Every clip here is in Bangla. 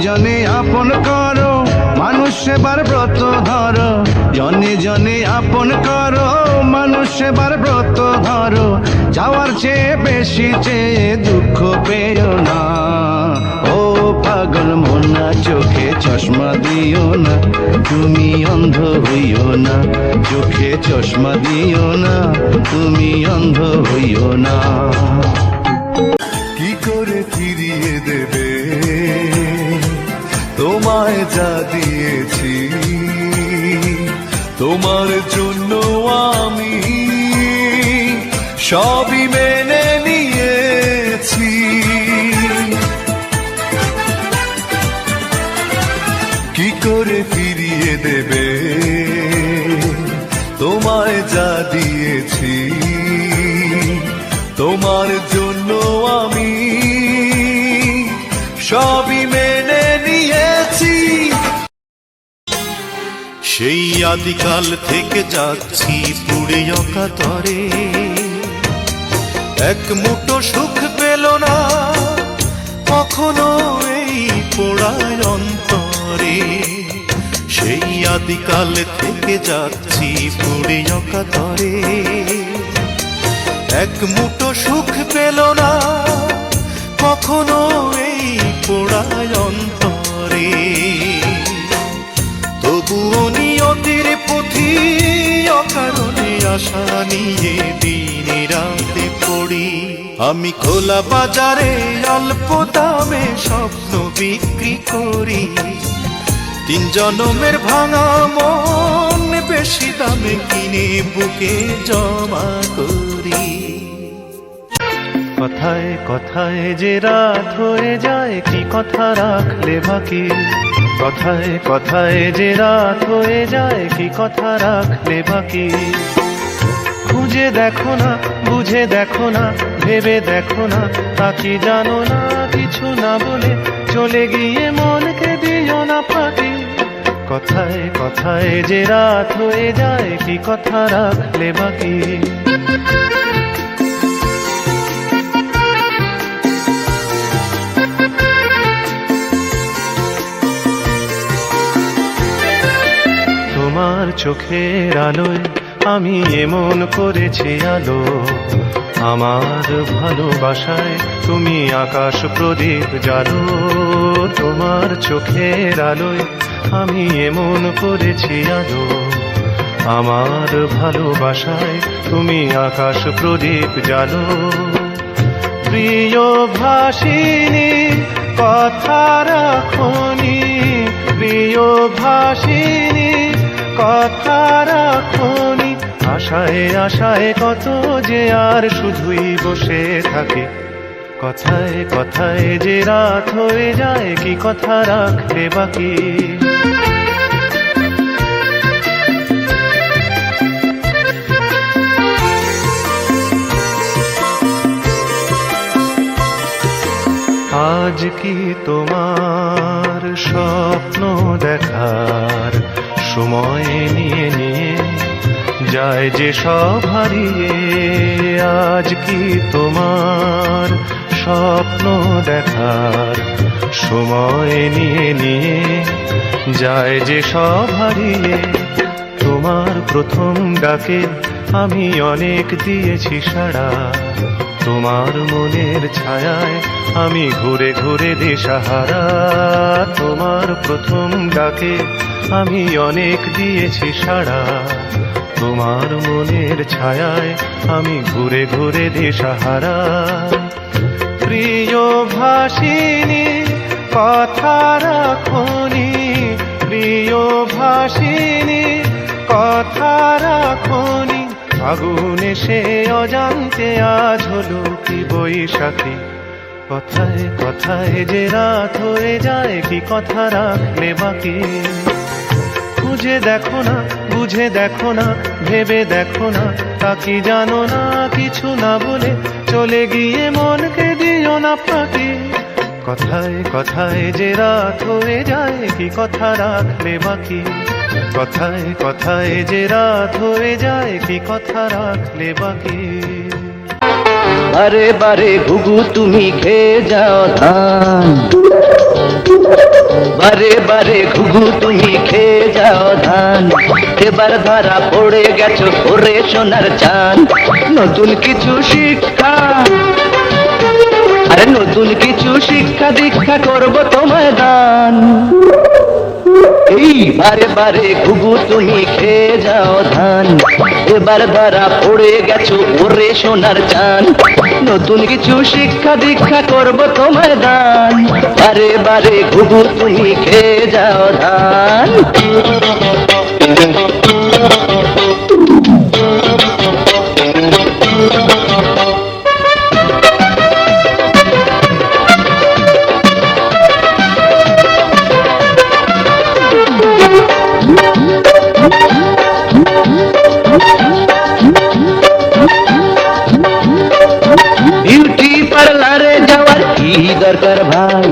জনে আপন করো, মানুষ সেবার ব্রত ধরো। জনে জনে আপন করো, মানুষ সেবার ব্রত ধরো। যাওয়ার চেয়ে বেশি চেয়ে দুঃখ পেও না। ও পাগল মোনা, চোখে চশমা দিও না, তুমি অন্ধ হইও না। চোখে চশমা দিও না, তুমি অন্ধ হইও না। কি করে ফিরিয়ে দেবে তোমায় যা দিয়েছি, তোমার জন্য আমি সবই মেনে নিয়েছি। কি করে ফিরিয়ে দেবে তোমায় যা দিয়েছি, তোমার জন্য আমি সবই মেনে নিয়েছি। সেই আদিকাল থেকে যাচ্ছি পুড়ে অকাতরে, এক মুঠো সুখ পেল না কখনো এই পোড়ায় অন্তরে। সেই আদিকাল থেকে যাচ্ছি পুড়ে অকাতরে, এক মুঠো সুখ পেল না কখনো এই পোড়ায় অন্তরে। তবুও নিয়তির পুঁথি অকারণে আশা নিয়ে দিনে রাতে পড়ি। আমি খোলা বাজারে অল্প দামে স্বপ্ন বিক্রি করি, তিন জনমের ভাঙা মন বেশি দামে কিনে বুকে জমা করি। কথায় কথায় যে রাত হয়ে যায়, কি কথা রাখলে বাকি। কথায় কথায় যে রাত হয়ে যায়, কি কথা রাখলে বাকি। খুঁজে দেখো না, বুঝে দেখো না, ভেবে দেখো না, তা কি জানো না। কিছু না বলে চলে গিয়ে মনকে দিও না ফাঁকি। কথায় কথায় যে রাত হয়ে যায়, কি কথা রাখলে বাকি। তোমার চোখের আলোয় আমি এমন করেছি আলো, আমার ভালোবাসায় তুমি আকাশ প্রদীপ জ্বালো। তোমার চোখের আলোয় আমি এমন করেছি আলো, আমার ভালোবাসায় তুমি আকাশ প্রদীপ জ্বালো। প্রিয় ভাসিনী কথা রাখনি, প্রিয় ভাসিনী কথা রাখনি। আশায় আশায় কত যে আর শুধুই বসে থাকে। কথায় কথায় যে রাত হয়ে যায়, কি কথা রাখলে বাকি। আজ কি তোমার স্বপ্ন দেখার সময় নিয়ে নিয়ে যায় যে সব হারিয়ে। আজ কি তোমার স্বপ্ন দেখার সময় নিয়ে নিয়ে যায় যে সব হারিয়ে। তোমার প্রথম ডাকে আমি অনেক দিয়েছি সাড়া, তোমার মনের ছায়ায় আমি ঘুরে ঘুরে দিশাহারা। তোমার প্রথম ডাকে আমি অনেক দিয়েছি সাড়া, তোমার মনের ছায়ায় আমি ঘুরে ঘুরে দিশাহারা। প্রিয় ভাসিনী কথা রাখনি, প্রিয় ভাসিনী কথা রাখনি। আগুনে সে অজান্তে আজ হলো কি বৈশাখী। কথায় কথায় যে রাত হয়ে যায়, কি কথা রাখলে বাকি। খুঁজে দেখো না, বুঝে দেখো না, ভেবে দেখো না, তা কি জানো না। কিছু না বলে চলে গিয়ে মনকে দিও না ফাঁকি। কথায় কথায় যে রাত হয়ে যায়, কি কথা রাখলে বাকি। কথায় কথায় যে রাত হয়ে যায়, কি কথা রাখলে বাকি। বারে বারে ঘুঘু তুমি খেয়ে যাও ধান, বারে বারে ঘুঘু তুমি খেয়ে যাও ধান, এবার ধরা পড়ে গেছো ওরে সোনার চান। নতুন কিছু শিক্ষা, আরে নতুন কিছু শিক্ষা দীক্ষা করবো তোমায় দান। এই বারে বারে ঘুঘু তুমি খেয়ে যাও ধান, এবার ধরা পড়ে গেছো ওরে সোনার চান। নতুন কিছু শিক্ষা দীক্ষা করবো তোমায় দান, বারে বারে ঘুঘু তুমি খেয়ে যাও ধান। বিউটি পার্লারে যাওয়ার কি দরকার ভাই,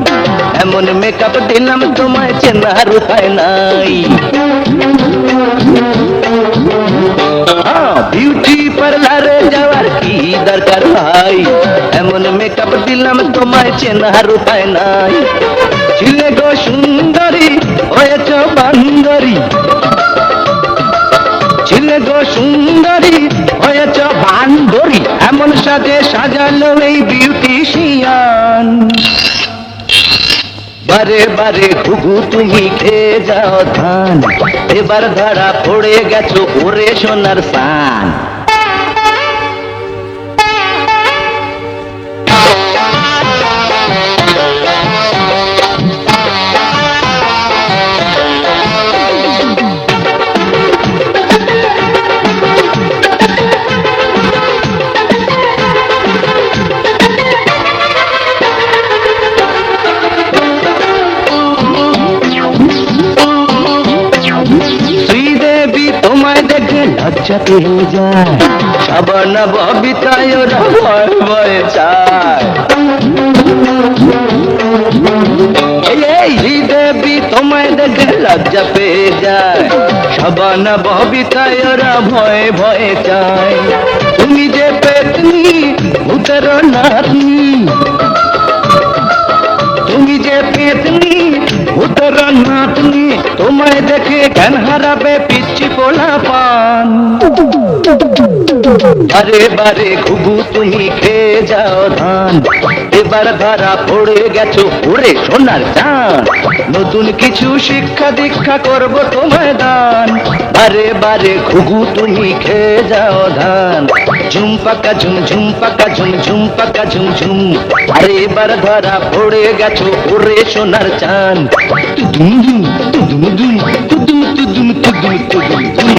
এমন মেকআপ দিলাম তোমায় চেনার উপায় নাই। বিউটি পার্লারে যাওয়ার কি দরকার ভাই, এমন মেকআপ দিলাম তোমায় চেনার উপায় নাই। ছিলে গো সুন্দরী হয়েছ বান্দরী, ছিলে গো সুন্দরী হয়েছ বান্দরী, এমন সাজে সাজালো এই বিউটিশিয়ান। বারে বারে ঘুঘু তুমি খেয়ে যাও ধান, এবার ধরা পড়ে গেছো ওরে সোনার সান। শ্রীদেবী তোমায় দেখে লজ্জা পেয়ে যায়, সাবান ববিতায় ওরা ভয় ভয়ে চায়। এই শ্রীদেবী তোমায় দেখে লজ্জা পেয়ে যায়, সাবান ববিতায় ওরা ভয়ে ভয়ে চায়। তুমি যে পেতনি ভূতের নাতনি, তুমি যে পেতনি ভূতের নাতনি, তোমায় দেখে জ্ঞান হারাবে পিচ্ছি পোলা পান। বারে বারে ঘুঘু তুমি খেয়ে যাও ধান, এবার ধরা পড়ে গেছো ওরে সোনার চান। নতুন কিছু শিক্ষা দীক্ষা করবো তোমায় দান, বারে বারে ঘুঘু তুমি খেয়ে যাও ধান। ঝুম পাকা ঝুম ঝুম পাকা ঝুম ঝুম পাকা ঝুম ঝুম, আরে এবার ধরা পড়ে গেছো ওরে সোনার চান। তুদুম দুম তুদুম দুম তুদুম তুদুম তুদুম তুদুম।